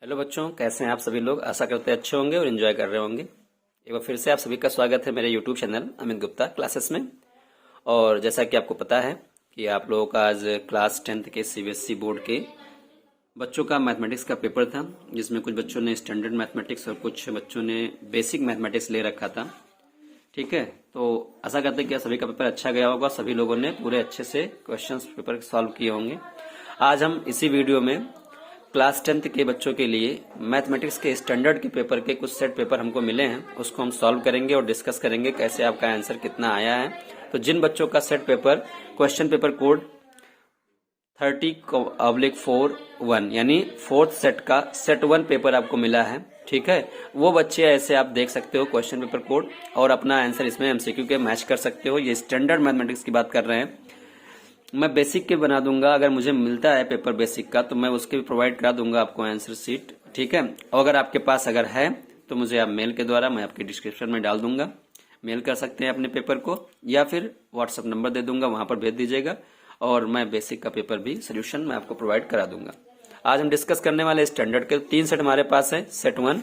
Hello बच्चों, कैसे हैं आप सभी लोग। आशा करते हैं अच्छे होंगे और एंजॉय कर रहे होंगे। एक बार फिर से आप सभी का स्वागत है मेरे YouTube channel Amit Gupta classes में। और जैसा कि आपको पता है कि आप लोगों का आज क्लास 10th के सीबीएसई बोर्ड के बच्चों का मैथमेटिक्स का पेपर था, जिसमें कुछ बच्चों ने स्टैंडर्ड मैथमेटिक्स और कुछ बच्चों ने बेसिक मैथमेटिक्स ले रखा था। ठीक है, तो आशा करते हैं कि सभी का पेपर अच्छा गया होगा, सभी लोगों ने पूरे अच्छे से क्वेश्चंस पेपर सॉल्व किए होंगे। आज हम इसी वीडियो में क्लास 10th के बच्चों के लिए मैथमेटिक्स के स्टैंडर्ड के पेपर के कुछ सेट पेपर हमको मिले हैं, उसको हम सॉल्व करेंगे और डिस्कस करेंगे कैसे आपका आंसर कितना आया है। तो जिन बच्चों का set paper question paper code 30/41 यानी फोर्थ सेट का सेट 1 पेपर आपको मिला है, ठीक है, वो बच्चे ऐसे आप देख सकते हो क्वेश्चन पेपर कोड और अपना आंसर इसमें एमसीक्यू के मैच कर सकते हो। ये स्टैंडर्ड मैथमेटिक्स की बात कर रहे हैं। मैं बेसिक के बना दूंगा, अगर मुझे मिलता है पेपर बेसिक का तो मैं उसके भी प्रोवाइड करा दूंगा आपको आंसर शीट, ठीक है। और अगर आपके पास अगर है तो मुझे आप मेल के द्वारा मैं आपके डिस्क्रिप्शन में डाल दूंगा, मेल कर सकते हैं अपने पेपर को, या फिर व्हाट्सएप नंबर दे दूंगा, वहां पर भेज दीजिएगा और मैं बेसिक का पेपर भी सोल्यूशन मैं आपको प्रोवाइड करा दूंगा। आज हम डिस्कस करने वाले स्टैंडर्ड के 3 सेट हमारे पास है, सेट 1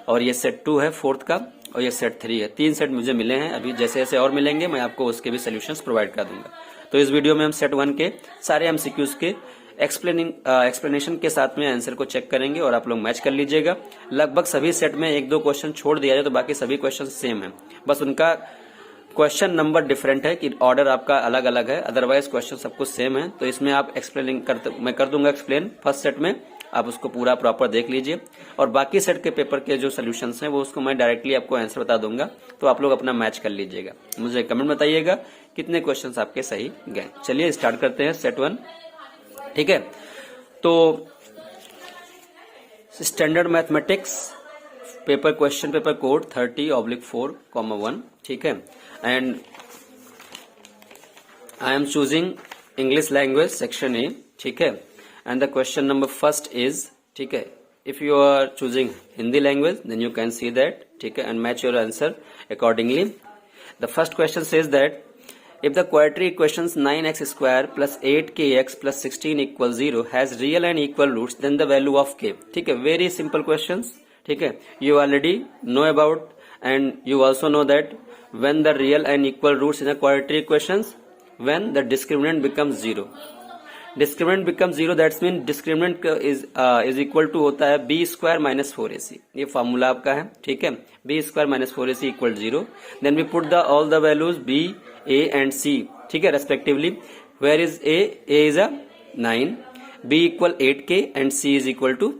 और ये सेट 2 है फोर्थ का, और ये सेट 3 है। 3 सेट मुझे मिले हैं, अभी जैसे जैसे और मिलेंगे मैं आपको उसके भी सोल्यूशंस प्रोवाइड करा दूंगा। तो इस वीडियो में हम सेट 1 के सारे एमसीक्यूज के एक्सप्लेनेशन के साथ में आंसर को चेक करेंगे और आप लोग मैच कर लीजिएगा। लगभग सभी सेट में 1-2 क्वेश्चन छोड़ दिया जाए तो बाकी सभी क्वेश्चन सेम है, बस उनका क्वेश्चन नंबर डिफरेंट है कि ऑर्डर आपका अलग अलग है, अदरवाइज क्वेश्चन सब कुछ सेम है। तो इसमें आप मैं कर दूंगा एक्सप्लेन फर्स्ट सेट में, आप उसको पूरा प्रॉपर देख लीजिए और बाकी सेट के पेपर के जो सोल्यूशंस हैं वो उसको मैं डायरेक्टली आपको आंसर बता दूंगा, तो आप लोग अपना मैच कर लीजिएगा। मुझे कमेंट बताइएगा कितने क्वेश्चंस आपके सही गए। चलिए स्टार्ट करते हैं सेट 1, ठीक है। तो standard mathematics paper question paper code 30/4,1, ठीक है, and I am choosing English language section A, ठीक है, and the question number first is, ठीक है, if you are choosing Hindi language then you can see that, ठीक है, and match your answer accordingly. The first question says that if the quadratic equations 9x square plus 8kx plus 16 equals 0 has real and equal roots, then the value of k, ठीक है, very simple questions, ठीक है, you already know about and you also know that when the real and equal roots in a quadratic equations, when the discriminant becomes 0, discriminant become 0, that's mean discriminant is equal to होता है B square minus 4ac, ये formula आपका है, ठीक है, B square minus 4ac equal 0। Then we put the all the values B, A and C, ठीक है, respectively. Where is A is a 9, B equal 8k and C is equal to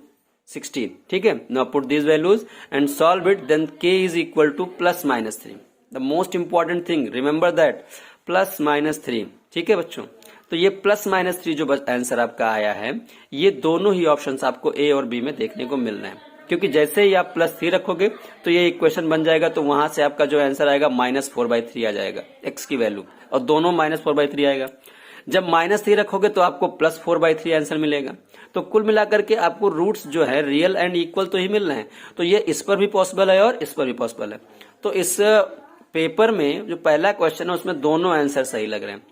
16, ठीक है। Now put this values and solve it, then k is equal to plus minus 3। The most important thing remember that plus minus 3, ठीक है बच्चों। तो ये plus minus 3 जो answer आपका आया है, ये दोनों ही ऑप्शंस आपको ए और बी में देखने को मिल रहे हैं, क्योंकि जैसे ही आप +3 रखोगे तो ये इक्वेशन बन जाएगा, तो वहां से आपका जो आंसर आएगा -4/3 आ जाएगा एक्स की वैल्यू, और दोनों -4/3 आएगा। जब -3 रखोगे तो आपको +4/3 आंसर मिलेगा। तो कुल मिलाकर के आपको रूट्स जो है रियल एंड इक्वल तो ही मिल रहे हैं, तो ये इस पर भी पॉसिबल है और इस पर भी पॉसिबल है। तो इस पेपर में जो पहला क्वेश्चन है उसमें दोनों आंसर सही लग रहे हैं।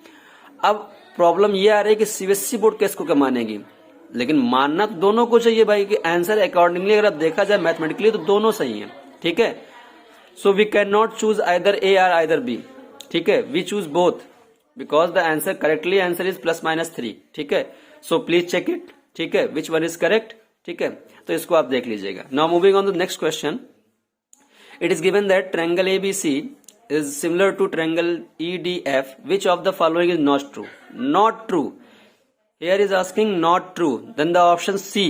अब प्रॉब्लम ये आ रही है कि सीबीएसई बोर्ड किसको क्या मानेगी, लेकिन मानना तो दोनों को चाहिए भाई कि आंसर अकॉर्डिंगली अगर आप देखा जाए मैथमेटिकली तो दोनों सही है, ठीक है। So we can not choose either A or either B, ठीक है, we choose both because the answer correctly answer is +-3, ठीक है। सो प्लीज चेक इट, ठीक है, विच वन इज करेक्ट, ठीक है। तो इसको आप देख लीजिएगा। Now moving on the next question, it is given that triangle ABC is similar to triangle EDF, which of the following is not true? Not true. Here is asking not true. Then the option C.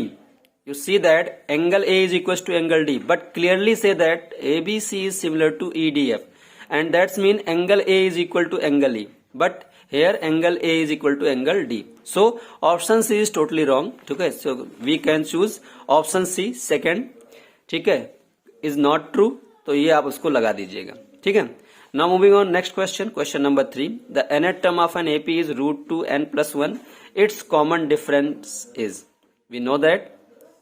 You see that angle A is equals to angle D, but clearly say that ABC is similar to EDF, and that's mean angle A is equal to angle E. But here angle A is equal to angle D. So option C is totally wrong. Okay, so we can choose option C second. ठीक है, is not true. तो ये आप उसको लगा दीजिएगा, ठीक है। Now moving on next question, question number 3. The nth term of an AP is √2n+1. Its common difference is. We know that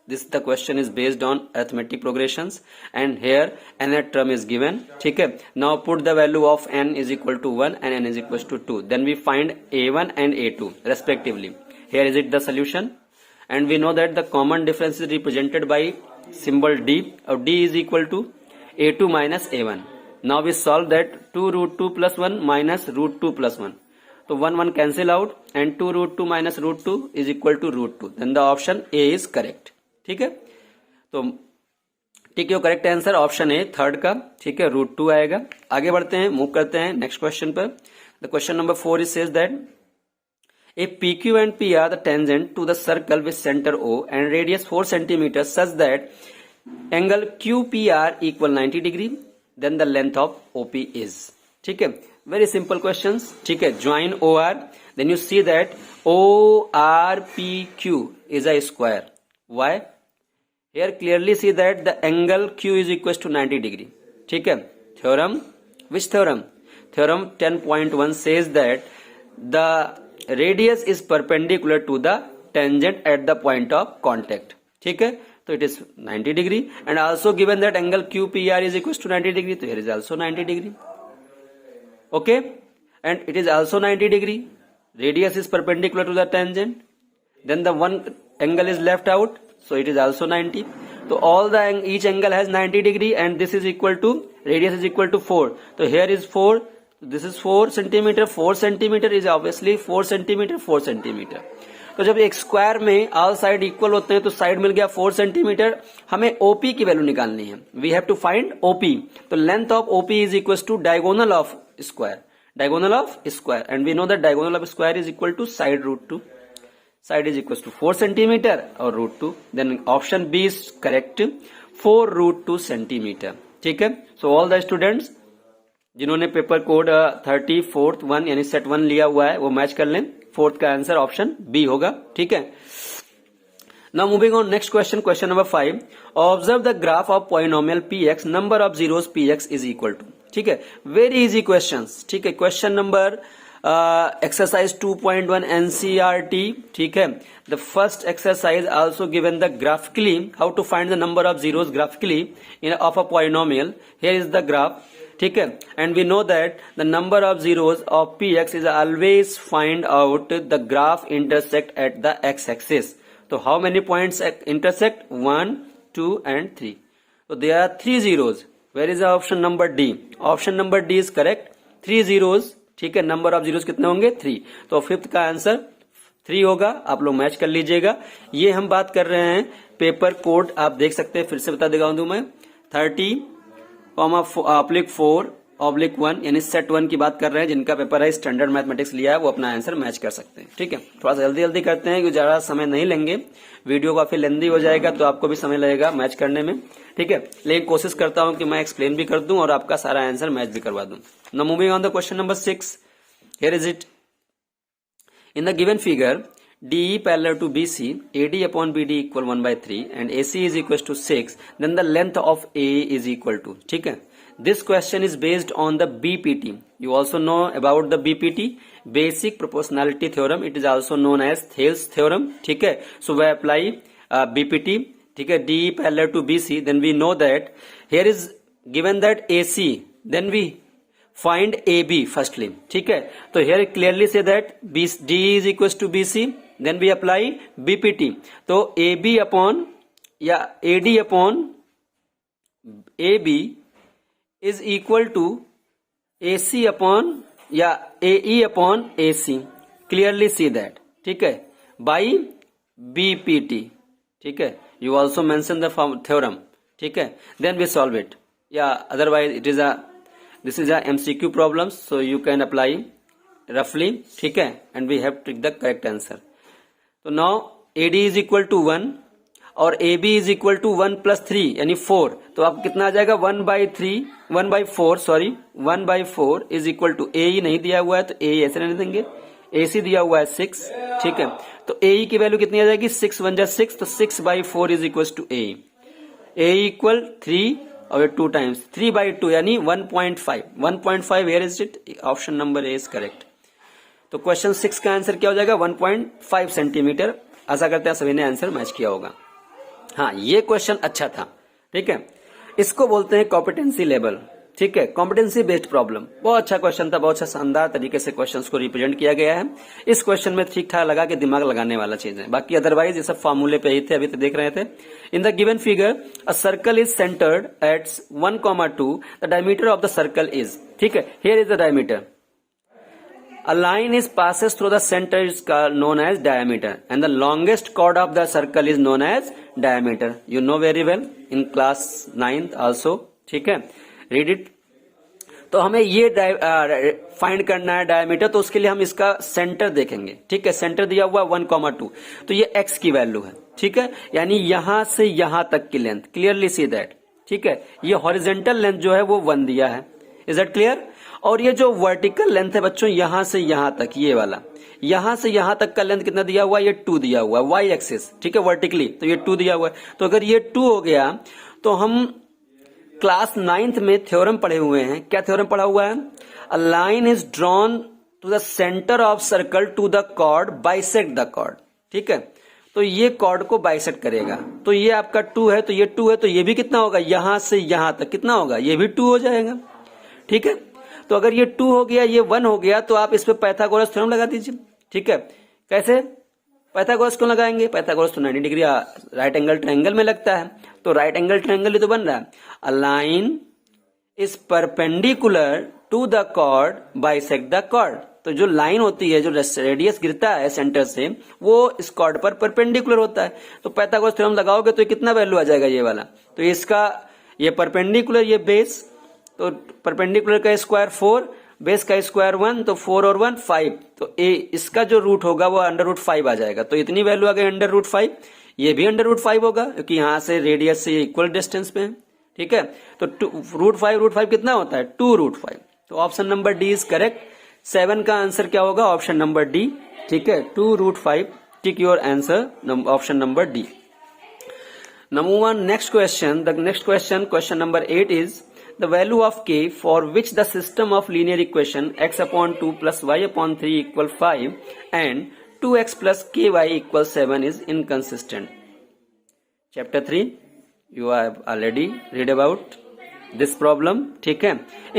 the question is based on arithmetic progressions, and here nth term is given. ठीक है. Now put the value of n is equal to 1 and n is equal to 2. Then we find a1 and a2 respectively. Here is it the solution. and we know that the common difference is represented by symbol d, or d is equal to a2 minus a1. Now we solve that 2 root 2 plus 1 minus root 2 plus 1. तो 1 1 cancel out and 2 root 2 minus root 2 is equal to root 2. Then the option A is correct. ठीक है, तो ठीक है, correct answer option A third का, ठीक है, root 2 आएगा. आगे बढ़ते हैं, मूव करते हैं नेक्स्ट क्वेश्चन पर. The question number 4 is says that A PQ and P are the tangent to the circle with center O and radius 4 cm such that angle QPR equal 90 degree. Then the length of OP is. ठीक है, very simple questions. ठीक है, join OR. Then you see that ORPQ is a square. Why? Here clearly see that the angle Q is equals to 90 degree. ठीक है, theorem. Which theorem? Theorem 10.1 says that the radius is perpendicular to the tangent at the point of contact. ठीक है, तो it is 90 degree and also given that angle QPR is equals to 90 degree, so here is also 90 degree. Okay, and it is also 90 degree. Radius is perpendicular to the tangent. Then the one angle is left out, so it is also 90. So all the each angle has 90 degree and this is equal to radius is equal to 4. So here is 4. This is 4 centimeter. 4 centimeter is obviously 4 centimeter 4 centimeter. तो जब एक square में all side equal होते हैं तो side मिल गया 4 centimetre. हमें OP की वैल्यू निकालनी है. We have to find OP. तो length of OP is equal to diagonal of square. Diagonal of square and we know that diagonal of square is equal to side root 2. Side is equal to 4 centimetre और root 2. Then option B is correct, 4 root 2 centimetre. ठीक है, so all the students जिन्होंने paper code 34th 1 यानी set 1 लिया हुआ है वो match कर लें. फोर्थ का आंसर ऑप्शन बी होगा. ठीक है, now moving on next question. Question number 5, observe the graph of polynomial px, number of zeros px is equal to. ठीक है, वेरी इजी क्वेश्चंस. ठीक है, क्वेश्चन नंबर एक्सरसाइज 2.1 NCERT. ठीक है, the first exercise also given the graphically how to find the number of zeros graphically in of a polynomial. Here is the graph. ठीक है, and we know that the number of zeros of px is always find out the graph intersect at the x axis. तो how many points intersect? 1 2 and 3. तो there are 3 zeros. Where is option number D? Option number D is correct, 3 zeros. ठीक है, number of zeros कितने होंगे? 3. तो fifth का answer 3 होगा. आप लोग मैच कर लीजिएगा. ये हम बात कर रहे हैं पेपर कोड, आप देख सकते हैं, फिर से बता देगा दूं मैं. 30,4/1 यानी सेट 1 की बात कर रहे हैं. जिनका पेपर है स्टैंडर्ड मैथमेटिक्स लिया है वो अपना आंसर मैच कर सकते हैं. ठीक है, थोड़ा सा जल्दी जल्दी करते हैं क्योंकि ज्यादा समय नहीं लेंगे. वीडियो काफी लेंदी हो जाएगा तो आपको भी समय लगेगा मैच करने में. ठीक है, लेकिन कोशिश करता हूं कि मैं एक्सप्लेन भी कर दूं और आपका सारा आंसर मैच भी करवा दूं. Now moving on the question number 6. Here is it. In the given figure DE parallel to BC, AD upon BD equal 1/3 and AC is equal to 6, then the length of A is equal to. ठीक है, this question is based on the BPT. You also know about the BPT, basic proportionality theorem. It is also known as Thales theorem. ठीक है, so we apply BPT. ठीक है, DE parallel to BC, then we know that here is given that AC, then we find AB firstly. ठीक है, तो here clearly say that DE is equal to BC, then we apply BPT. तो AB upon या AD upon AB is equal to AC upon या AE upon AC. Clearly see that. ठीक है, by BPT. ठीक है, you also mention the theorem. ठीक है, then we solve it. Yeah, otherwise it is this is a MCQ problem, so you can apply roughly. ठीक है, and we have to take the correct answer. तो now AD is equal to 1 और AB is equal to 1 plus 3 यानी 4. तो अब कितना आ जाएगा? 1/4 sorry 1/4 is equal to AE नहीं दिया हुआ है तो AE ऐसे नहीं देंगे. AC दिया हुआ है 6. ठीक है, तो AE की वैल्यू कितनी आ जाएगी? 6 1 जा 6, तो 6/4 is equal to AE. AE equal 3 और 2 times 3/2 यानी 1.5. 1.5 here is it. Option number A is correct. तो क्वेश्चन 6 का आंसर क्या हो जाएगा? 1.5 सेंटीमीटर. आशा करते हैं सभी ने आंसर मैच किया होगा. हाँ, ये क्वेश्चन अच्छा था. ठीक है, इसको बोलते हैं कॉम्पिटेंसी लेवल. ठीक है, कॉम्पिटेंसी बेस्ड प्रॉब्लम, बहुत अच्छा क्वेश्चन था, बहुत अच्छा शानदार तरीके से क्वेश्चंस को रिप्रेजेंट किया गया है। इस क्वेश्चन में ठीक ठाक लगा कि दिमाग लगाने वाला चीज है, बाकी अदरवाइज ये सब फॉर्मूले पे ही थे, अभी तो देख रहे थे। In the given figure a circle is centred at 1,2, the diameter of the circle is, ठीक है, here is the diameter, a line is passes through the center is known as diameter and the longest chord of the circle is known as diameter. You know very well in class 9th also, ठीक है, read it. तो हमें ये find करना है diameter, तो उसके लिए हम इसका सेंटर देखेंगे, ठीक है, सेंटर दिया हुआ 1,2, तो ये x की वैल्यू है, ठीक है, यानी यहां से यहां तक की लेंथ, क्लियरली सी दैट, ठीक है, ये हॉरिजेंटल लेंथ जो है वो 1 दिया है, इज दैट क्लियर। और ये जो वर्टिकल लेंथ है बच्चों यहां से यहां तक, ये वाला यहां से यहां तक का लेंथ कितना दिया हुआ है, ये 2 दिया हुआ है, वाई एक्सिस, ठीक है, वर्टिकली, तो ये 2 दिया हुआ है। तो अगर ये 2 हो गया तो हम क्लास 9th में थ्योरम पढ़े हुए हैं, क्या थ्योरम पढ़ा हुआ है, a line is drawn to the centre of circle to the chord bisect the chord, ठीक है, तो ये कॉर्ड को बाइसेक्ट करेगा, तो ये आपका 2 है, तो ये 2 है, तो ये भी कितना होगा, यहां से यहां तक कितना होगा, ये भी 2 हो जाएगा, ठीक है। तो अगर ये 2 हो गया, ये 1 हो गया, तो आप इस पे पाइथागोरस थ्योरम लगा दीजिए, ठीक है। कैसे पाइथागोरस क्यों लगाएंगे, पाइथागोरस तो 90 डिग्री राइट एंगल ट्रायंगल में लगता है, तो राइट एंगल ट्रायंगल ही तो बन रहा है, a line is perpendicular to the chord bisect the chord, तो जो लाइन होती है, जो रेडियस गिरता है सेंटर से, वो इस कॉर्ड पर परपेंडिकुलर होता है, तो पाइथागोरस थ्योरम लगाओगे तो कितना वैल्यू आ जाएगा, ये वाला, तो इसका ये परपेंडिकुलर, ये बेस, तो परपेंडिकुलर का स्क्वायर 4, बेस का स्क्वायर 1, तो 4 और 1 5, तो इसका जो रूट होगा वो √5 आ जाएगा, तो इतनी वैल्यू आ गई √5, ये भी √5 होगा क्योंकि यहां से रेडियस से इक्वल डिस्टेंस पे है, ठीक है। तो √5 कितना होता है, 2√5, तो option number D is correct. 7 का आंसर क्या होगा, ऑप्शन नंबर डी, ठीक है, 2√5, tick your answer, option number D. Number 1, next question. The next question, question number 8 is the value of k for which the system of linear equation x upon 2 plus y upon 3 equal 5 and 2x plus ky equals 7 is inconsistent. Chapter 3, you have already read about this problem, ठीक है।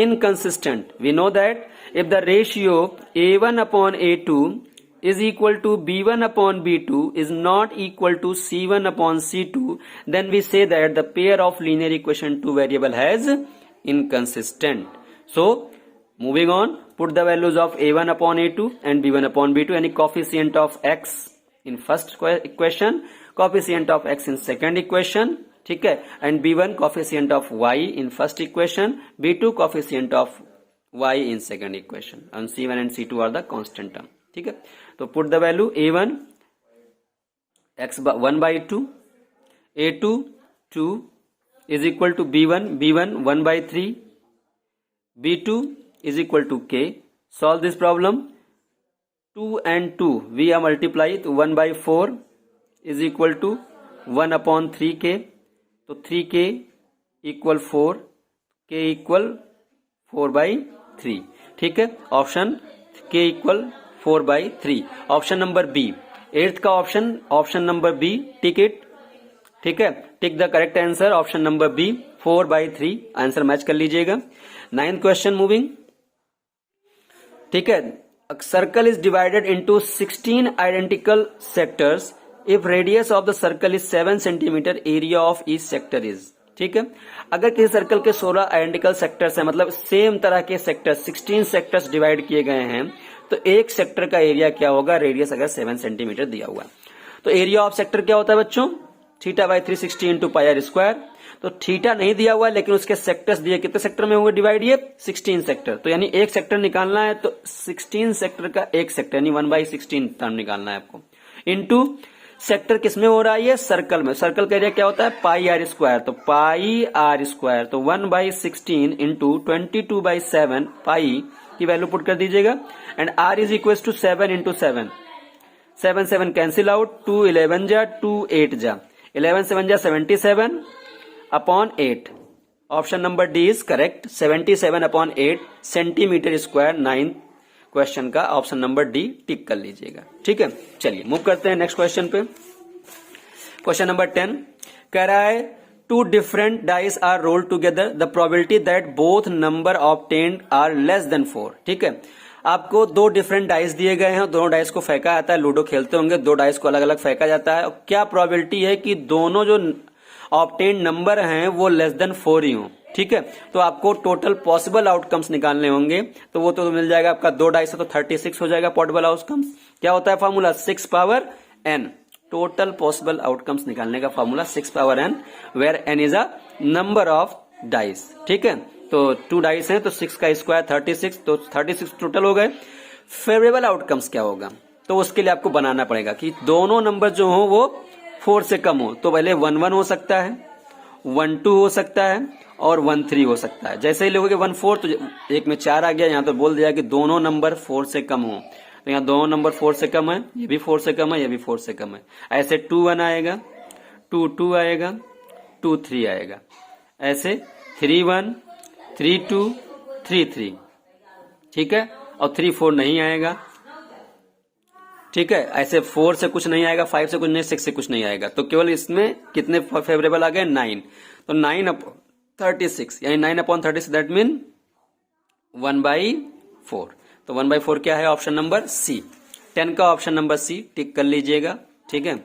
Inconsistent, we know that if the ratio a1 upon a2 is equal to b1 upon b2 is not equal to c1 upon c2, then we say that the pair of linear equation two variable has inconsistent. So moving on, put the values of a1 upon a2 and b1 upon b2, any coefficient of x in first equation, coefficient of x in second equation, ठीक है, and b1 coefficient of y in first equation, b2 coefficient of y in second equation, and c1 and c2 are the constant term, ठीक है। तो put the value a1 x 1/2, a2 2 is equal to b1 1/3, b2 is equal to k. Solve this problem. 2 and 2 we are multiply, तो 1/4 is equal to 1 upon 3k, तो 3k equal 4, k equal 4/3, ठीक है, option k equal 4/3, option number B, 8th का option number B, tick it, ठीक है, tick the correct answer, option number B 4/3, answer match कर लीजिएगा। 9th question moving, ठीक है, circle is divided into 16 identical sectors if radius of the circle is 7 centimetre, area of each sector is, ठीक है। अगर किसी सर्कल के 16 identical sectors है, मतलब सेम तरह के सेक्टर 16 सेक्टर्स डिवाइड किए गए हैं, तो एक सेक्टर का एरिया क्या होगा, रेडियस अगर 7 सेंटीमीटर दिया हुआ है, तो एरिया ऑफ सेक्टर क्या होता है बच्चों, θ/360 इंटू πr², तो थीटा नहीं दिया हुआ है लेकिन उसके सेक्टर्स दिए, कितने सेक्टर में होंगे डिवाइड, ये 16 सेक्टर, तो यानी एक सेक्टर निकालना है, तो 16 सेक्टर का एक सेक्टर यानी 1/16 टर्म निकालना है आपको, इनटू सेक्टर किसमें हो रहा है, ये सर्कल में, सर्कल का एरिया क्या होता है πr², तो πr², तो 1/16 इंटू 22/7 पाई की वैल्यू पुट कर दीजिएगा, and r is equal to 7 into 7, 7 cancel out, 2 11 जा, 2 8 जा, 11 7 जा 77 upon 8, option number D is correct, 77 upon 8 centimetre square. 9th question का ऑप्शन नंबर डी टिक कर लीजिएगा, ठीक है। चलिए मूव करते हैं नेक्स्ट क्वेश्चन पे। क्वेश्चन नंबर 10 कह रहा है two different dice are rolled together, the probability that both number obtained are less than 4. ठीक है, आपको दो डिफरेंट डाइस दिए गए हैं, दोनों डाइस को फेंका जाता है, लूडो खेलते होंगे, दो डाइस को अलग अलग फेंका जाता है, और क्या प्रोबेबिलिटी है कि दोनों जो ऑब्टेन्ड नंबर हैं वो लेस देन 4 ही हो. ठीक है, तो आपको टोटल पॉसिबल आउटकम्स निकालने होंगे, तो वो तो मिल जाएगा आपका दो डाइस है तो 36 हो जाएगा पॉसिबल आउटकम्स. क्या होता है formula? 6 power n. Total possible outcomes निकालने का formula 6 power n, where n is a number of dice. ठीक है, तो 2 डाइस हैं तो 6 का स्क्वायर 36, तो 36 टोटल हो गए. फेवरेबल आउटकम्स क्या होगा? तो उसके लिए आपको बनाना पड़ेगा कि दोनों नंबर जो हो वो 4 से कम हो. तो पहले 1-1 हो सकता है, 1-2 हो सकता है और 1-3 हो सकता है. जैसे ही लोगोगे 1-4 तो एक में 4 आ गया, यहाँ तो बोल दिया कि दोनों नंबर 4 से कम हो. तो यहाँ दोनों नंबर 4 से कम है, ये भी 4 से कम है, ये भी 4 से कम है. ऐसे 2-1 आएगा, 2-2 आएगा, 2-3 आएगा. ऐसे 3-1, 3-2, 3-3. ठीक है, और 3-4 नहीं आएगा. ठीक है, ऐसे 4 से कुछ नहीं आएगा, 5 से कुछ नहीं, 6 से कुछ नहीं आएगा. तो केवल इसमें कितने फेवरेबल आ गए? 9. तो 9/36 यानी 9/36 दैट मीन 1/4. तो 1/4 क्या है? Option number C. 10 का ऑप्शन नंबर सी टिक कर लीजिएगा. ठीक है,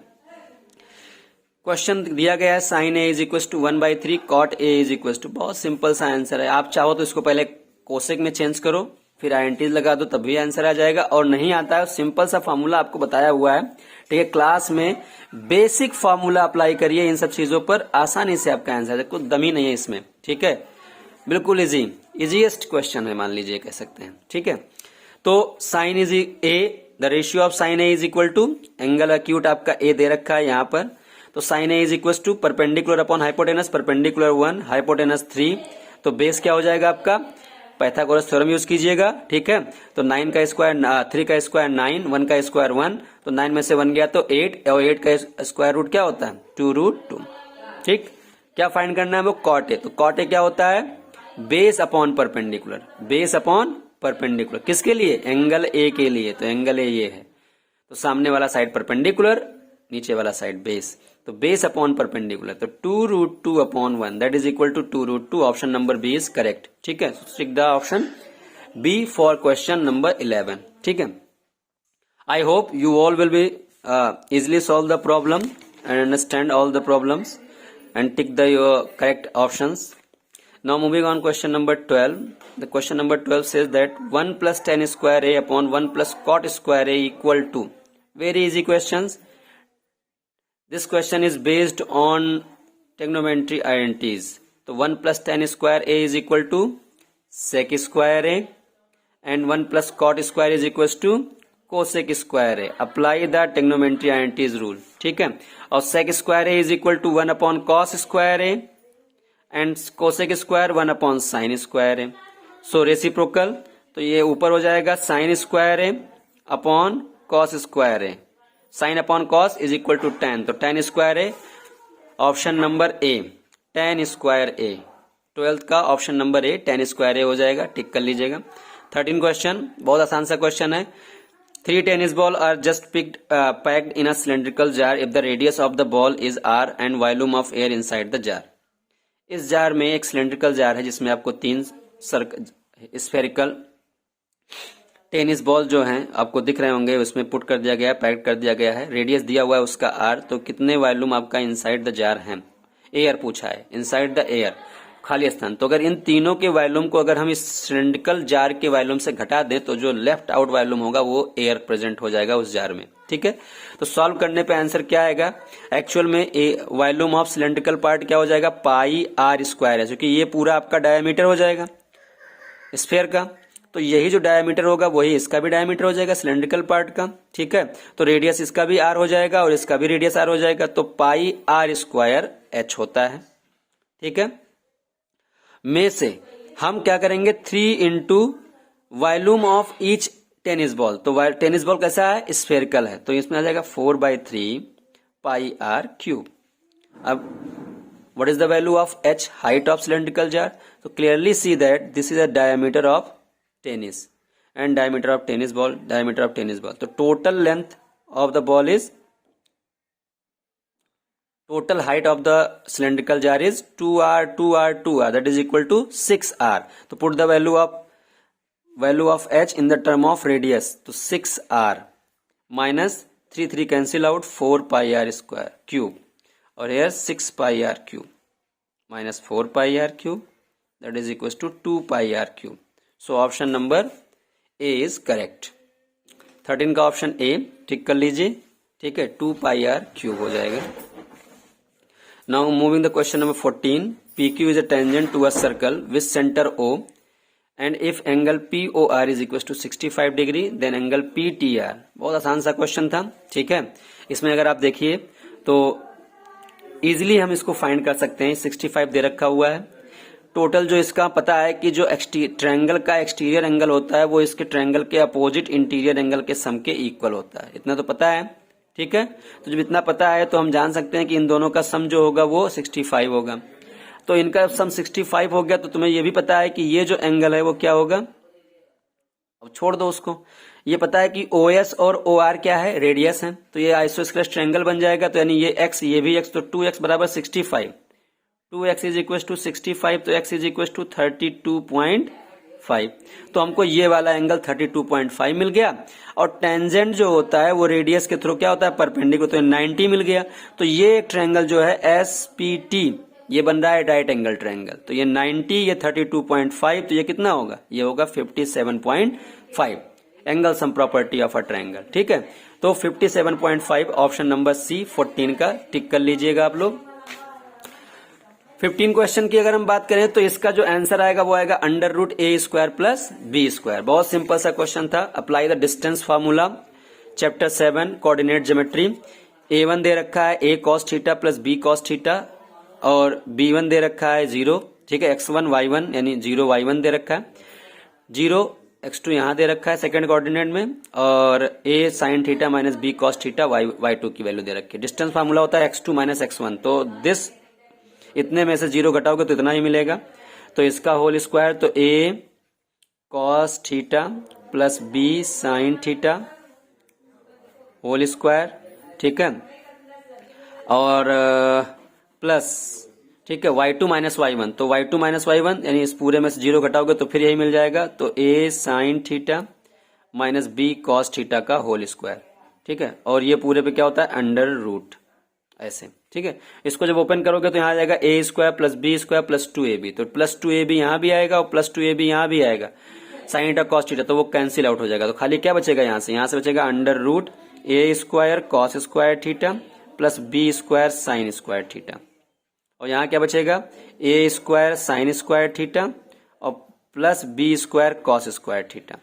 क्वेश्चन दिया गया है sine A is equal to 1/3 cot A is equal to. बहुत सिंपल सा आंसर है. आप चाहो तो इसको पहले कोसेक में चेंज करो, फिर आईएनटी लगा दो, तभी आंसर आ जाएगा. और नहीं आता है, सिंपल सा फॉर्मूला आपको बताया हुआ है. ठीक है, क्लास में बेसिक फॉर्मूला अप्लाई करिए इन सब चीजों पर, आसानी से आपका आंसर है. कुछ दमी नहीं है इसमें. ठीक है, बिल्कुल इजीएस्ट क्वेश्चन है, मान लीजिए, कह सकते हैं. ठीक है, तो sine is A, the ratio of sine A is equal to angle acute आपका ए दे रखा है यहाँ पर. तो sine A is equal to perpendicular upon hypotenuse, perpendicular 1, hypotenuse 3. तो बेस क्या हो जाएगा आपका? पाइथागोरस थ्योरम यूज कीजिएगा. ठीक है, तो 9 का स्क्वायर 3 का स्क्वायर 9, 1 का स्क्वायर 1, तो 9 में से 1 गया तो 8, और 8 का स्क्वायर रूट क्या होता है? 2√2. ठीक, क्या फाइंड करना है? वो कॉट ए. तो कॉट ए क्या होता है? Base upon perpendicular. Base upon perpendicular किसके लिए? एंगल ए के लिए. तो एंगल ए ये है, तो सामने वाला साइड परपेंडिकुलर, नीचे वाला साइड बेस. तो बेस अपॉन परपेंडिकुलर, तो 2√2/1 that is equal to 2√2. Option number B is correct. ठीक है, tick the option B for question number 11. ठीक है, I hope you all will be easily solve the problem and understand all the problems and tick the your correct options. Now moving on question number 12. The question number 12 says that 1 plus tan square a upon 1 plus cot square a equal to. Very easy questions. This question is based on trigonometry identities. तो 1 plus tan square a is equal to sec square a and 1 plus cot square is equals to cosec square a. Apply the trigonometry identities rule. ठीक है, और sec square a is equal to 1 upon cos square a and cosec square 1 upon sin square a. So reciprocal, तो ये ऊपर हो जाएगा sin square a upon cos square a. sin upon cos is equal to tan, तो tan square a. Option number A, tan square a. 12th का option number A, tan square a हो जाएगा. टिक कर लीजिएगा. 13 क्वेश्चन, बहुत आसान सा question है. 3 tennis ball are just packed in a cylindrical jar if the radius of the ball is r and volume of air inside the jar. इस jar में एक सिलेंड्रिकल जार है जिसमें आपको 3 स्फेरिकल टेनिस बॉल जो हैं आपको दिख रहे होंगे, उसमें पुट कर दिया गया है, पैक्ड कर दिया गया है. रेडियस दिया हुआ है उसका r. तो कितने वॉल्यूम आपका इनसाइड द जार है? एयर पूछा है, इनसाइड द एयर, खाली स्थान. तो अगर इन तीनों के वॉल्यूम को अगर हम इस सिलेंड्रिकल जार के वॉल्यूम से घटा दें तो जो लेफ्ट आउट वॉल्यूम होगा वो एयर प्रेजेंट हो जाएगा उस जार में. ठीक है, तो सॉल्व करने पे आंसर क्या आएगा? एक्चुअल में वॉल्यूम ऑफ सिलेंड्रिकल पार्ट क्या हो जाएगा? पाई r स्क्वायर है, क्योंकि ये पूरा आपका डायमीटर हो जाएगा स्फीयर का. तो यही जो डायमीटर होगा वही इसका भी डायमीटर हो जाएगा सिलेंड्रिकल पार्ट का. ठीक है, तो रेडियस इसका भी r हो जाएगा और इसका भी रेडियस r हो जाएगा. तो पाई r स्क्वायर h होता है. ठीक है, में से हम क्या करेंगे? 3 into volume of each tennis ball. तो टेनिस बॉल कैसा है? स्फेरिकल है, तो इसमें आ जाएगा 4/3 पाई r क्यूब. अब what is the value of h? Height of cylindrical jar. तो clearly see that this is the diameter of tennis and diameter of tennis ball, diameter of tennis ball. तो total length of the ball is total height of the cylindrical jar is 2r 2r 2r that is equal to 6r. तो put the value of h in the term of radius. तो 6r minus 3 cancel out 4 pi r square cube और here 6 pi r cube minus 4 pi r cube that is equal to 2 pi r cube. So option number A is correct. 13 का option A टिक कर लीजिए. ठीक है, 2 pi r cube हो जाएगा. Now moving the question number 14. PQ is a tangent to a circle with center O and if angle POR is equals to 65 degree then angle PTR. बहुत आसान सा question था. ठीक है, इसमें अगर आप देखिए तो इजीली हम इसको फाइंड कर सकते हैं. 65 दे रखा हुआ है. टोटल जो इसका पता है कि जो ट्रायंगल का एक्सटीरियर एंगल होता है वो इसके ट्रायंगल के अपोजिट इंटीरियर एंगल के सम के इक्वल होता है. इतना तो पता है. ठीक है, तो जब इतना पता है तो हम जान सकते हैं कि इन दोनों का सम जो होगा वो 65 होगा. तो इनका सम 65 हो गया तो तुम्हें ये भी पता है कि ये जो एंगल है वो क्या होगा. अब छोड़ दो उसको. ये पता है कि OS और OR क्या है, रेडियस है. तो ये आइसोस्केलेस ट्रायंगल बन जाएगा. तो यानी ये x ये भी x, तो 2x बराबर 65. 2x इज इक्वल टू 65 तो x इज इक्वल टू 32.5. तो हमको ये वाला एंगल 32.5 मिल गया. और टेंजेंट जो होता है वो रेडियस के थ्रू क्या होता है, परपेंडिकुलर. तो 90 मिल गया. तो ये एक ट्रायंगल जो है SPT ये बन रहा है राइट एंगल ट्रायंगल. तो ये 90 ये 32.5 तो ये कितना होगा, ये होगा 57.5. Angle sum property of a triangle. ठीक है, तो 57.5 ऑप्शन नंबर सी 14 का टिक कर लीजिएगा आप लोग. 15 क्वेश्चन की अगर हम बात करें तो इसका जो आंसर आएगा वो आएगा √a² प्लस b². बहुत सिंपल सा क्वेश्चन था. Apply the distance formula chapter 7 coordinate geometry. a1 दे रखा है a cos theta plus b cos theta और b1 दे रखा है 0. ठीक है, x1 y1 यानी 0 y1 दे रखा है. 0 x2 यहां दे रखा है सेकंड कोऑर्डिनेट में और a sin theta minus b cos theta y2 की वैल्यू दे रखी है. डिस्टेंस फार्मूला होता है x2 माइनस x1. तो दिस इतने में से 0 घटाओगे तो इतना ही मिलेगा. तो इसका होल स्क्वायर तो a cos theta plus b sin theta whole square. ठीक है, और प्लस ठीक है y2 माइनस y1. तो y2 माइनस y1 यानी इस पूरे में से 0 घटाओगे तो फिर यही मिल जाएगा. तो a sin theta minus b cos theta का होल स्क्वायर. ठीक है, और ये पूरे पे क्या होता है अंडर रूट ऐसे. ठीक है, इसको जब ओपन करोगे तो यहाँ आ जाएगा a² plus b² plus 2ab. तो प्लस 2ab यहाँ भी आएगा और प्लस 2ab यहाँ भी आएगा. साइन थीटा कॉस थीटा तो वो कैंसिल आउट हो जाएगा. तो खाली क्या बचेगा यहाँ से बचेगा under root a² cos square theta plus b² sine square theta. और यहाँ क्या बचेगा a² साइन स्क्वायर थीटा और plus b² cos square theta.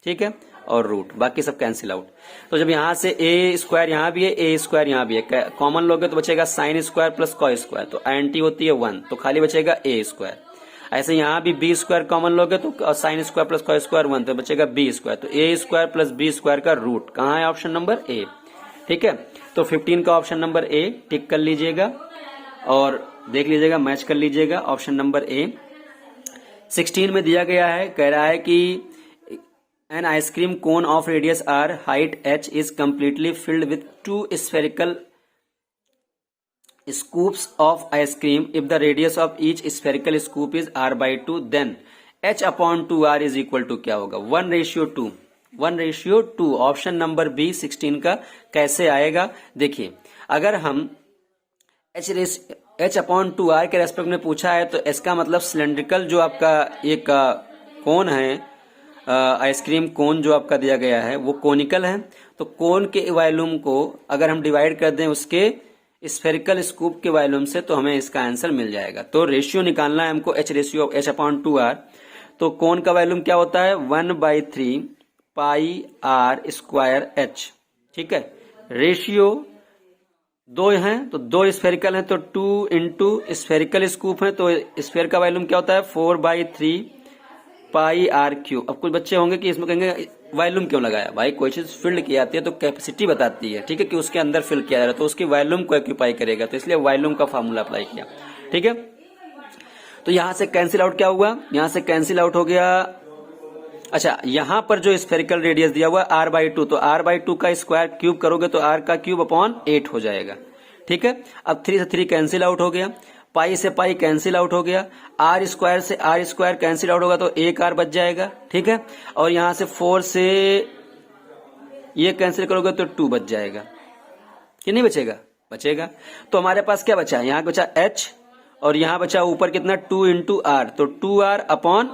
ठीक है, और रूट बाकी सब कैंसिल आउट. तो जब यहाँ से a² यहाँ भी है a² यहाँ भी है, कॉमन लोगे तो बचेगा sine square plus cos square. तो आईएनटी होती है 1 तो खाली बचेगा a². ऐसे यहाँ भी b² कॉमन लोगे तो sine square plus cos square 1 तो बचेगा b². तो a² प्लस b² का रूट कहाँ है, ऑप्शन नंबर ए. ठीक है, तो 15 का ऑप्शन नंबर ए टिक कर लीजिएगा और देख लीजिएगा मैच कर लीजिएगा ऑप्शन नंबर ए. 16 में दिया गया है, कह रहा है कि an ice cream cone of radius r height h is completely filled with 2 spherical scoops of ice cream. If the radius of each spherical scoop is r/2 then h upon 2r is equal to क्या होगा 1:2. 1:2 option number B 16 का कैसे आएगा. देखिए अगर हम h upon 2r के respect में पूछा है तो इसका मतलब सिलेंड्रिकल जो आपका एक कोन है आइसक्रीम कोन जो आपका दिया गया है वो कोनिकल है. तो कोन के वॉल्यूम को अगर हम डिवाइड कर दें उसके स्फेरिकल स्कूप के वॉल्यूम से तो हमें इसका आंसर मिल जाएगा. तो रेशियो निकालना है हमको h अपॉन 2r. तो कोन का वॉल्यूम क्या होता है 1/3 पाई r स्क्वायर h. ठीक है, रेशियो 2 हैं तो 2 स्फेरिकल हैं तो 2 इंटू स्फेरिकल स्कूप है तो स्फेयर का वॉल्यूम क्या होता है 4/3 पाई r³. अब कुछ बच्चे होंगे कि इसमें कहेंगे वॉल्यूम क्यों लगाया. भाई कोई चीज फिल्ड की जाती है तो कैपेसिटी बताती है. ठीक है, कि उसके अंदर फिल किया जा रहा है तो उसकी वॉल्यूम को ऑक्यूपाई करेगा तो इसलिए वॉल्यूम का फार्मूला अप्लाई किया. ठीक है, तो यहां से कैंसिल आउट क्या हुआ, यहां से कैंसिल आउट हो गया. अच्छा, यहां पर जो स्फेरिकल रेडियस दिया हुआ r/2 तो r/2 का स्क्वायर क्यूब करोगे तो r का क्यूब अपॉन 8 हो जाएगा. ठीक है। अब 3 से 3 कैंसिल आउट हो गया, पाई से पाई कैंसिल आउट हो गया, आर स्क्वायर से आर स्क्वायर कैंसिल आउट होगा तो एक आर बच जाएगा, ठीक है। और यहां से 4 से ये कैंसिल करोगे तो 2 बच जाएगा कि नहीं बचेगा? बचेगा। तो हमारे पास क्या बचा? यहाँ बचा h और यहाँ बचा ऊपर कितना 2 इंटू आर, तो 2r अपॉन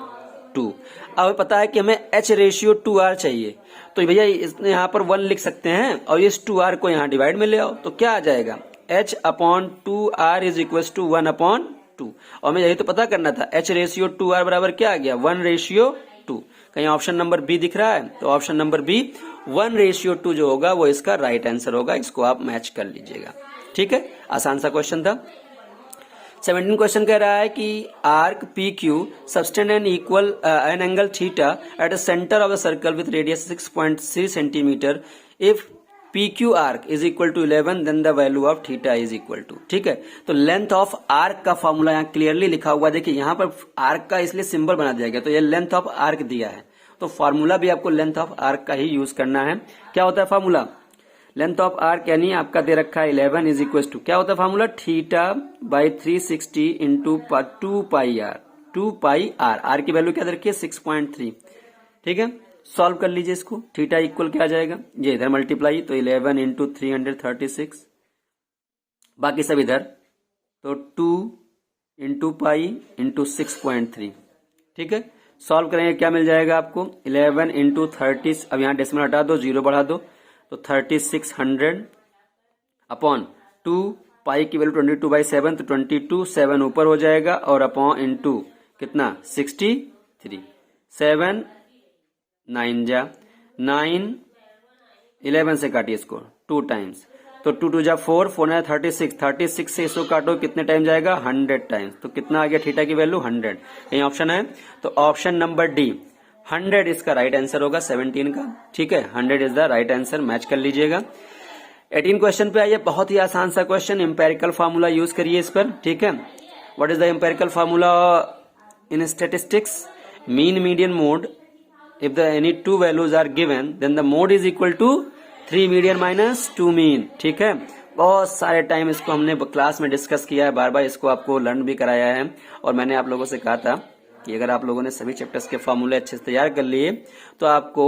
2। अब पता है कि हमें h रेशियो 2r चाहिए, तो भैया यहाँ पर 1 लिख सकते हैं और इस 2r को यहाँ डिवाइड में ले आओ तो क्या आ जाएगा? h upon 2r is equal to 1 upon 2। और हमें यही तो पता करना था, h रेशियो 2r बराबर क्या आ गया? 1 रेशियो 2। कहीं ऑप्शन नंबर बी दिख रहा है? तो ऑप्शन नंबर बी 1 रेशियो 2 जो होगा वो इसका राइट आंसर होगा। इसको आप मैच कर लीजिएगा, ठीक है। आसान सा क्वेश्चन था। 17 क्वेश्चन कह रहा है कि arc P Q sustain an equal an angle theta at the centre of the circle with radius 6.3 centimetre. If P Q arc is equal to 11 then the value of theta is equal to, ठीक है। तो length of arc का formula यहाँ clearly लिखा हुआ है। देखिए यहाँ पर आर्क का इसलिए सिंबल बना दिया गया, तो ये लेंथ ऑफ आर्क दिया है, तो फॉर्मूला भी आपको लेंथ ऑफ आर्क का ही यूज करना है। क्या होता है फॉर्मूला? लेंथ ऑफ आर्क यानी आपका दे रखा है 11 इज इक्वल टू, क्या होता है formula? Theta by 360 into 2 pi r, 2 pi r. R की वैल्यू क्या दे रखी है? 6.3, ठीक है। सॉल्व कर लीजिए इसको, थीटा इक्वल क्या आ जाएगा? ये इधर मल्टीप्लाई, तो 11 इंटू 336, बाकी सब इधर, तो 2 इंटू पाई इंटू 6.3, ठीक है। सॉल्व करेंगे क्या मिल जाएगा आपको? 11 इंटू 30, अब यहाँ डेसिमल हटा दो, 0 बढ़ा दो, तो 3600 अपॉन 2 पाई की वैल्यू 22/7, तो 22 7 ऊपर हो जाएगा और अपॉन इंटू कितना? 63, 7 9 जा 9, 11 से काटिए इसको 2 टाइम्स, तो 2 2 जा 4, 4 9 36, 36 से इसको काटो कितने टाइम जाएगा? 100 टाइम्स। तो कितना आ गया थीटा की वैल्यू? 100। यही ऑप्शन है, तो ऑप्शन नंबर डी 100 इसका राइट आंसर होगा 17 का, ठीक है। 100 is the right answer, match कर लीजिएगा। 18 क्वेश्चन पे आइए, बहुत ही आसान सा क्वेश्चन, इंपेरिकल फार्मूला यूज करिए इस पर, ठीक है। What is the empirical formula in statistics? Mean median mode, if the any two values are given then the mode is equal to 3 median minus 2 mean, ठीक है। बहुत सारे टाइम इसको हमने क्लास में डिस्कस किया है, बार बार इसको आपको लर्न भी कराया है, और मैंने आप लोगों से कहा था कि अगर आप लोगों ने सभी चैप्टर्स के फॉर्मूले अच्छे से तैयार कर लिए तो आपको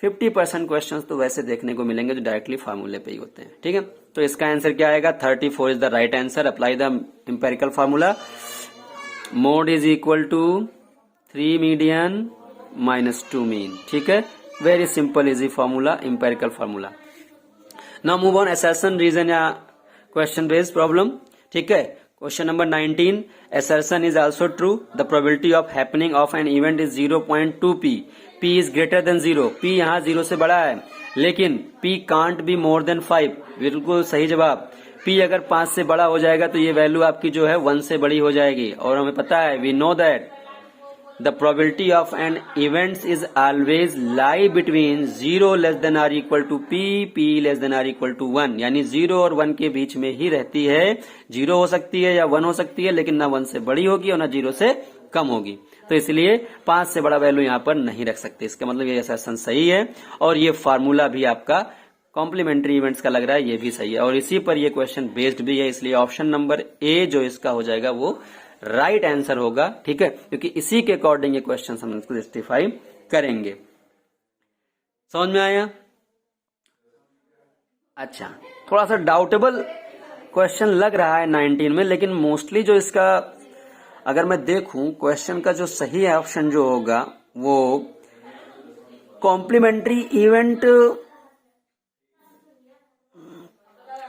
50% क्वेश्चंस तो वैसे देखने को मिलेंगे जो डायरेक्टली फॉर्मूले पे ही होते हैं, ठीक है। तो इसका आंसर क्या आएगा? 34 is the right answer. Apply the empirical formula, mode is equal to 3 median minus 2 mean, ठीक है। Very simple easy formula, empirical formula. Now move on assertion reason या क्वेश्चन बेस्ड प्रॉब्लम, ठीक है। Question number 19, assertion is also true, the probability of happening of an event is 0.2 p, p is greater than 0, p यहाँ 0 से बड़ा है, लेकिन p can't be more than 5, बिल्कुल सही जवाब। p अगर 5 से बड़ा हो जाएगा तो ये वैल्यू आपकी जो है 1 से बड़ी हो जाएगी, और हमें पता है, we know that the probability of an event is always lie between 0 less than or equal to p, p less than or equal to 1, यानी 0 और 1 के बीच में ही रहती है। 0 हो सकती है या 1 हो सकती है, लेकिन ना 1 से बड़ी होगी और ना 0 से कम होगी, तो इसलिए 5 से बड़ा वैल्यू यहाँ पर नहीं रख सकते। इसका मतलब ये असर्शन सही है, और ये फार्मूला भी आपका कॉम्प्लीमेंट्री इवेंट्स का लग रहा है, ये भी सही है, और इसी पर ये क्वेश्चन बेस्ड भी है, इसलिए ऑप्शन नंबर ए जो इसका हो जाएगा वो राइट आंसर होगा, ठीक है, क्योंकि इसी के अकॉर्डिंग ये क्वेश्चन हम इसको जस्टिफाई करेंगे। समझ में आया? अच्छा, थोड़ा सा डाउटेबल क्वेश्चन लग रहा है 19 में, लेकिन मोस्टली जो इसका अगर मैं देखूं क्वेश्चन का जो सही ऑप्शन जो होगा वो कॉम्प्लीमेंट्री इवेंट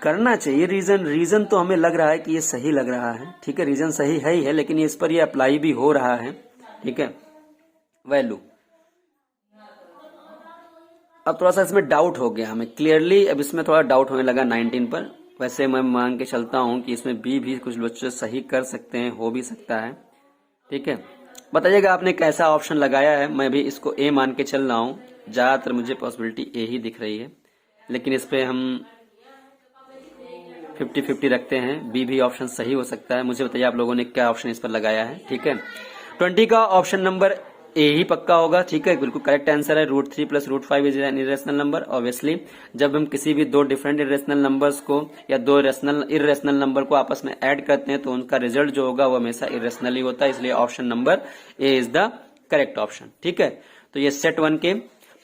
करना चाहिए। रीजन तो हमें लग रहा है कि ये सही लग रहा है, ठीक है, रीजन सही है ही है, लेकिन इस पर ये अप्लाई भी हो रहा है, ठीक है। वैल्यू अब थोड़ा सा इसमें डाउट हो गया हमें क्लियरली, अब इसमें थोड़ा डाउट होने लगा 19 पर। वैसे मैं मान के चलता हूं कि इसमें बी भी कुछ बच्चे सही कर सकते हैं, हो भी सकता है, ठीक है। बताइएगा आपने कैसा ऑप्शन लगाया है, मैं भी इसको ए मान के चल रहा हूं, ज्यादातर मुझे पॉसिबिलिटी ए ही दिख रही है, लेकिन इस पे हम 50-50 रखते हैं, बी भी ऑप्शन सही हो सकता है। मुझे बताइए आप लोगों ने क्या ऑप्शन इस पर लगाया है, ठीक है। 20 का ऑप्शन नंबर ए ही पक्का होगा, ठीक है, बिल्कुल करेक्ट आंसर है। √3 + √5 is an irrational number. Obviously जब हम किसी भी दो डिफरेंट इरेशनल नंबर्स को या दो इरेशनल नंबर को आपस में ऐड करते हैं तो उनका रिजल्ट जो होगा वो हमेशा इरेशनल ही होता है, इसलिए option number A is the correct option, ठीक है। तो ये सेट 1 के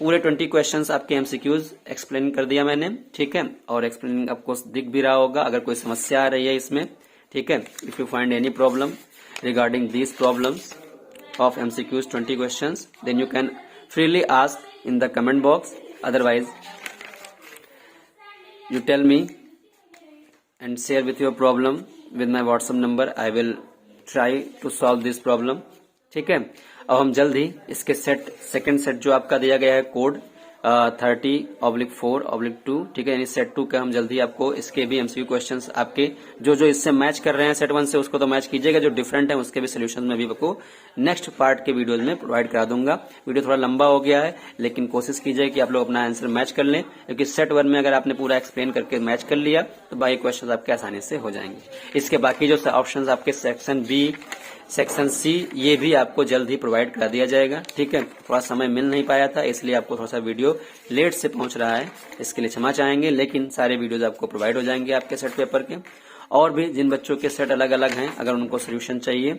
पूरे 20 क्वेश्चंस आपके एमसीक्यूज एक्सप्लेन कर दिया मैंने, ठीक है, और एक्सप्लेन आपको दिख भी रहा होगा। अगर कोई समस्या आ रही है इसमें, ठीक है, if you find any problem regarding these problems of MCQs 20 questions, then you can freely ask in the comment box. Otherwise you tell me and share with your problem with my WhatsApp number. I will try to solve this problem, ठीक है। अब हम जल्द ही इसके second set जो आपका दिया गया है कोड 30/4/2, ठीक है, यानी सेट 2 का हम जल्दी आपको इसके भी एमसीक्यू क्वेश्चंस आपके जो इससे मैच कर रहे हैं सेट 1 से उसको तो मैच कीजिएगा, जो डिफरेंट है उसके भी सोल्यूशन में भी आपको नेक्स्ट पार्ट के वीडियोज में प्रोवाइड करा दूंगा। वीडियो थोड़ा लंबा हो गया है लेकिन कोशिश कीजिए कि आप लोग अपना आंसर मैच कर लें, क्योंकि सेट 1 में अगर आपने पूरा एक्सप्लेन करके मैच कर लिया तो बाकी क्वेश्चन आपके आसानी से हो जाएंगे। इसके बाकी जो ऑप्शन आपके सेक्शन बी, सेक्शन सी, ये भी आपको जल्द ही प्रोवाइड करा दिया जाएगा, ठीक है। थोड़ा समय मिल नहीं पाया था इसलिए आपको थोड़ा सा वीडियो लेट से पहुंच रहा है, इसके लिए क्षमा चाहेंगे, लेकिन सारे वीडियोज आपको प्रोवाइड हो जाएंगे आपके सेट पेपर के। और भी जिन बच्चों के सेट अलग अलग हैं, अगर उनको सोल्यूशन चाहिए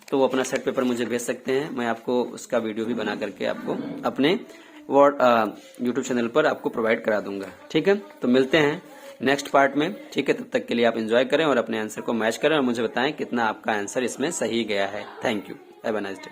तो वो अपना सेट पेपर मुझे भेज सकते हैं, मैं आपको उसका वीडियो भी बना करके आपको अपने यूट्यूब चैनल पर आपको प्रोवाइड करा दूंगा, ठीक है। तो मिलते हैं नेक्स्ट पार्ट में, ठीक है। तब तक के लिए आप एंजॉय करें और अपने आंसर को मैच करें और मुझे बताएं कितना आपका आंसर इसमें सही गया है। Thank you, have a nice day.